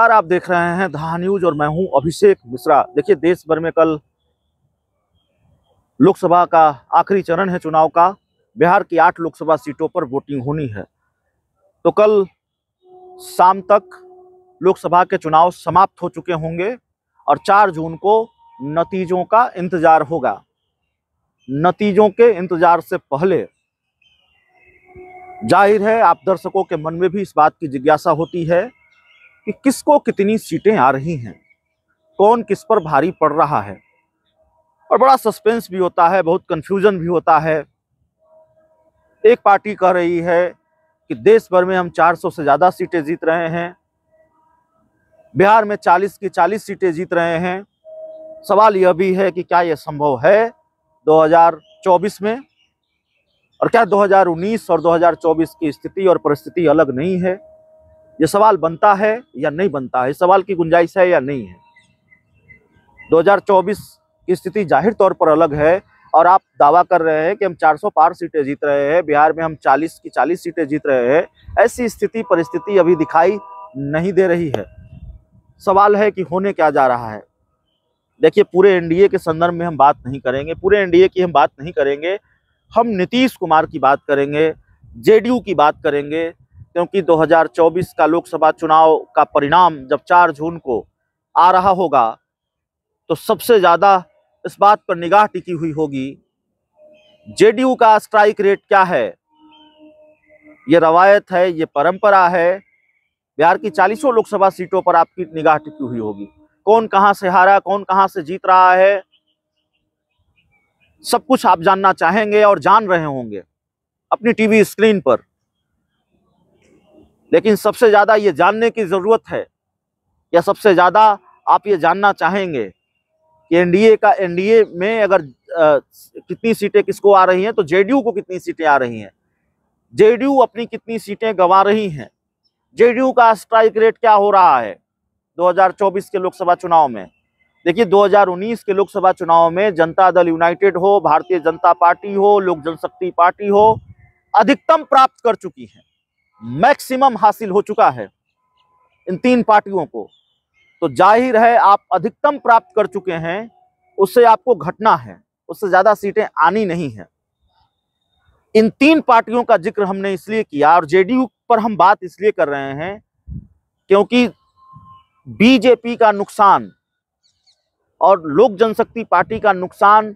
नमस्कार, आप देख रहे हैं धा न्यूज और मैं हूं अभिषेक मिश्रा। देखिए, देश भर में कल लोकसभा का आखिरी चरण है चुनाव का। बिहार की 8 लोकसभा सीटों पर वोटिंग होनी है। तो कल शाम तक लोकसभा के चुनाव समाप्त हो चुके होंगे और 4 जून को नतीजों का इंतजार होगा। नतीजों के इंतजार से पहले जाहिर है आप दर्शकों के मन में भी इस बात की जिज्ञासा होती है कि किसको कितनी सीटें आ रही हैं, कौन किस पर भारी पड़ रहा है, और बड़ा सस्पेंस भी होता है, बहुत कंफ्यूजन भी होता है। एक पार्टी कह रही है कि देश भर में हम 400 से ज़्यादा सीटें जीत रहे हैं, बिहार में 40 की 40 सीटें जीत रहे हैं। सवाल यह भी है कि क्या यह संभव है 2024 में, और क्या 2019 और 2024 की स्थिति और परिस्थिति अलग नहीं है। ये सवाल बनता है या नहीं बनता है, इस सवाल की गुंजाइश है या नहीं है। 2024 की स्थिति जाहिर तौर पर अलग है और आप दावा कर रहे हैं कि हम 400 पार सीटें जीत रहे हैं, बिहार में हम 40 की 40 सीटें जीत रहे हैं। ऐसी स्थिति परिस्थिति अभी दिखाई नहीं दे रही है। सवाल है कि होने क्या जा रहा है। देखिए, पूरे एनडीए के संदर्भ में हम बात नहीं करेंगे, पूरे एनडीए की हम बात नहीं करेंगे। हम नीतीश कुमार की बात करेंगे, जेडीयू की बात करेंगे, क्योंकि 2024 का लोकसभा चुनाव का परिणाम जब 4 जून को आ रहा होगा तो सबसे ज़्यादा इस बात पर निगाह टिकी हुई होगी जेडीयू का स्ट्राइक रेट क्या है। ये रवायत है, ये परंपरा है। बिहार की 40 लोकसभा सीटों पर आपकी निगाह टिकी हुई होगी। कौन कहां से हारा, कौन कहां से जीत रहा है, सब कुछ आप जानना चाहेंगे और जान रहे होंगे अपनी टीवी स्क्रीन पर। लेकिन सबसे ज्यादा ये जानने की जरूरत है, या सबसे ज्यादा आप ये जानना चाहेंगे कि एनडीए में अगर कितनी सीटें किसको आ रही हैं, तो जेडीयू को कितनी सीटें आ रही हैं, जेडीयू अपनी कितनी सीटें गंवा रही हैं, जेडीयू का स्ट्राइक रेट क्या हो रहा है 2024 के लोकसभा चुनाव में। देखिए, 2019 के लोकसभा चुनाव में जनता दल यूनाइटेड हो, भारतीय जनता पार्टी हो, लोक जनशक्ति पार्टी हो, अधिकतम प्राप्त कर चुकी है, मैक्सिमम हासिल हो चुका है इन 3 पार्टियों को। तो जाहिर है आप अधिकतम प्राप्त कर चुके हैं, उससे आपको घटना है, उससे ज्यादा सीटें आनी नहीं है। इन 3 पार्टियों का जिक्र हमने इसलिए किया और जेडीयू पर हम बात इसलिए कर रहे हैं क्योंकि बीजेपी का नुकसान और लोक जनशक्ति पार्टी का नुकसान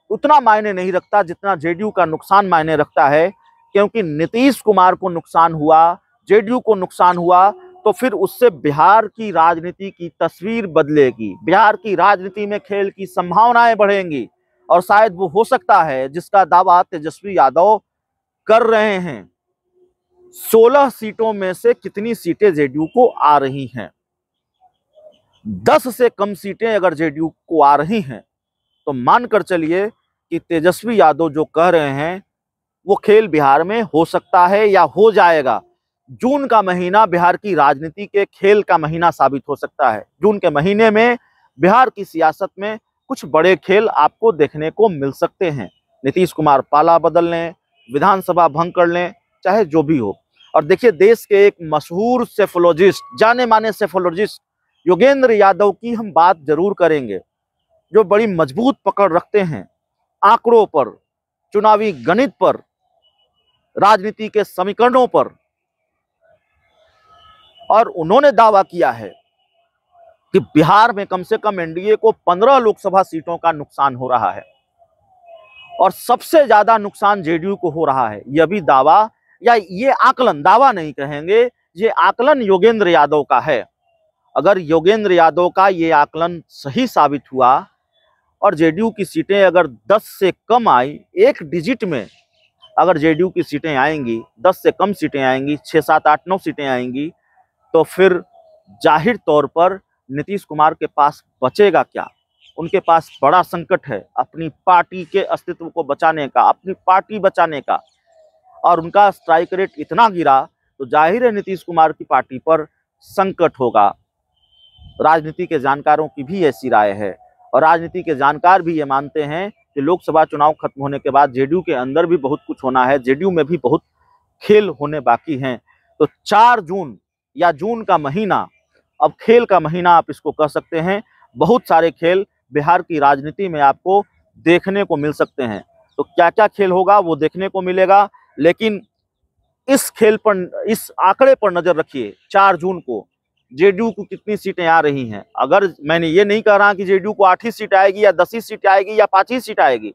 उतना मायने नहीं रखता जितना जेडीयू का नुकसान मायने रखता है। क्योंकि नीतीश कुमार को नुकसान हुआ, जेडीयू को नुकसान हुआ, तो फिर उससे बिहार की राजनीति की तस्वीर बदलेगी, बिहार की राजनीति में खेल की संभावनाएं बढ़ेंगी। और शायद वो हो सकता है जिसका दावा तेजस्वी यादव कर रहे हैं। 16 सीटों में से कितनी सीटें जेडीयू को आ रही हैं? 10 से कम सीटें अगर जेडीयू को आ रही हैं तो मानकर चलिए कि तेजस्वी यादव जो कह रहे हैं वो खेल बिहार में हो सकता है या हो जाएगा। जून का महीना बिहार की राजनीति के खेल का महीना साबित हो सकता है। जून के महीने में बिहार की सियासत में कुछ बड़े खेल आपको देखने को मिल सकते हैं। नीतीश कुमार पाला बदल लें, विधानसभा भंग कर लें, चाहे जो भी हो। और देखिए, देश के एक मशहूर सेफोलॉजिस्ट, जाने माने सेफोलॉजिस्ट योगेंद्र यादव की हम बात जरूर करेंगे, जो बड़ी मजबूत पकड़ रखते हैं आंकड़ों पर, चुनावी गणित पर, राजनीति के समीकरणों पर। और उन्होंने दावा किया है कि बिहार में कम से कम एनडीए को 15 लोकसभा सीटों का नुकसान हो रहा है और सबसे ज्यादा नुकसान जेडीयू को हो रहा है। यह भी दावा, या ये आकलन, दावा नहीं कहेंगे, ये आकलन योगेंद्र यादव का है। अगर योगेंद्र यादव का ये आकलन सही साबित हुआ और जेडीयू की सीटें अगर 10 से कम आई, एक डिजिट में अगर जेडीयू की सीटें आएंगी, 10 से कम सीटें आएंगी, 6, 7, 8, 9 सीटें आएंगी, तो फिर जाहिर तौर पर नीतीश कुमार के पास बचेगा क्या? उनके पास बड़ा संकट है अपनी पार्टी के अस्तित्व को बचाने का, अपनी पार्टी बचाने का। और उनका स्ट्राइक रेट इतना गिरा तो जाहिर है नीतीश कुमार की पार्टी पर संकट होगा। राजनीति के जानकारों की भी ऐसी राय है और राजनीति के जानकार भी ये मानते हैं कि लोकसभा चुनाव खत्म होने के बाद जेडीयू के अंदर भी बहुत कुछ होना है, जेडीयू में भी बहुत खेल होने बाकी हैं। तो 4 जून या जून का महीना अब खेल का महीना आप इसको कह सकते हैं। बहुत सारे खेल बिहार की राजनीति में आपको देखने को मिल सकते हैं। तो क्या क्या खेल होगा वो देखने को मिलेगा, लेकिन इस खेल पर, इस आंकड़े पर नजर रखिए। 4 जून को जेडीयू को कितनी सीटें आ रही हैं। अगर मैंने ये नहीं कह रहा कि जेडीयू को 8 ही सीट आएगी या 10 ही सीट आएगी या 5 ही सीट आएगी,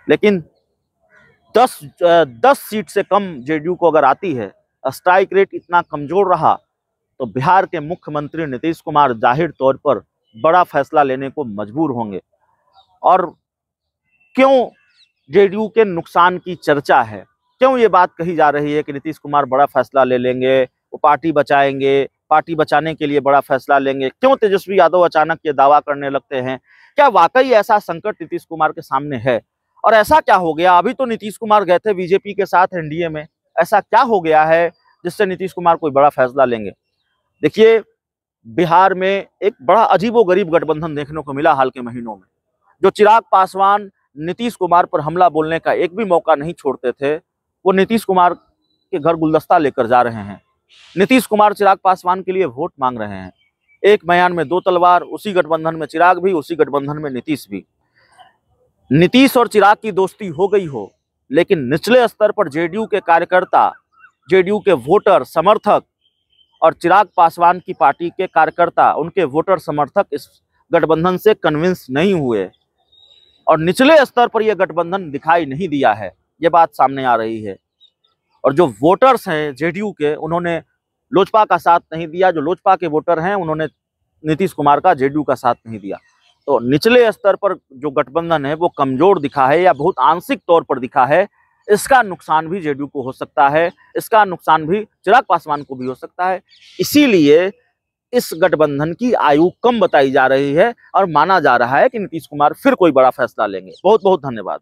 लेकिन 10 सीट से कम जेडीयू को अगर आती है, स्ट्राइक रेट इतना कमजोर रहा, तो बिहार के मुख्यमंत्री नीतीश कुमार जाहिर तौर पर बड़ा फैसला लेने को मजबूर होंगे। और क्यों जेडीयू के नुकसान की चर्चा है, क्यों ये बात कही जा रही है कि नीतीश कुमार बड़ा फैसला ले लेंगे, वो पार्टी बचाएंगे, पार्टी बचाने के लिए बड़ा फैसला लेंगे, क्यों तेजस्वी यादव अचानक ये दावा करने लगते हैं? क्या वाकई ऐसा संकट नीतीश कुमार के सामने है? और ऐसा क्या हो गया? अभी तो नीतीश कुमार गए थे बीजेपी के साथ एनडीए में, ऐसा क्या हो गया है जिससे नीतीश कुमार कोई बड़ा फैसला लेंगे? देखिए, बिहार में एक बड़ा अजीबोगरीब गठबंधन देखने को मिला हाल के महीनों में। जो चिराग पासवान नीतीश कुमार पर हमला बोलने का एक भी मौका नहीं छोड़ते थे, वो नीतीश कुमार के घर गुलदस्ता लेकर जा रहे हैं। नीतीश कुमार चिराग पासवान के लिए वोट मांग रहे हैं। एक बयान में 2 तलवार, उसी गठबंधन में चिराग भी, उसी गठबंधन में नीतीश भी। नीतीश और चिराग की दोस्ती हो गई हो, लेकिन निचले स्तर पर जेडीयू के कार्यकर्ता, जेडीयू के वोटर समर्थक और चिराग पासवान की पार्टी के कार्यकर्ता, उनके वोटर समर्थक इस गठबंधन से कन्विंस नहीं हुए और निचले स्तर पर यह गठबंधन दिखाई नहीं दिया है। ये बात सामने आ रही है। और जो वोटर्स हैं जेडीयू के, उन्होंने लोजपा का साथ नहीं दिया। जो लोजपा के वोटर हैं, उन्होंने नीतीश कुमार का, जेडीयू का साथ नहीं दिया। तो निचले स्तर पर जो गठबंधन है वो कमजोर दिखा है या बहुत आंशिक तौर पर दिखा है। इसका नुकसान भी जेडीयू को हो सकता है, इसका नुकसान भी चिराग पासवान को भी हो सकता है। इसीलिए इस गठबंधन की आयु कम बताई जा रही है और माना जा रहा है कि नीतीश कुमार फिर कोई बड़ा फैसला लेंगे। बहुत बहुत धन्यवाद।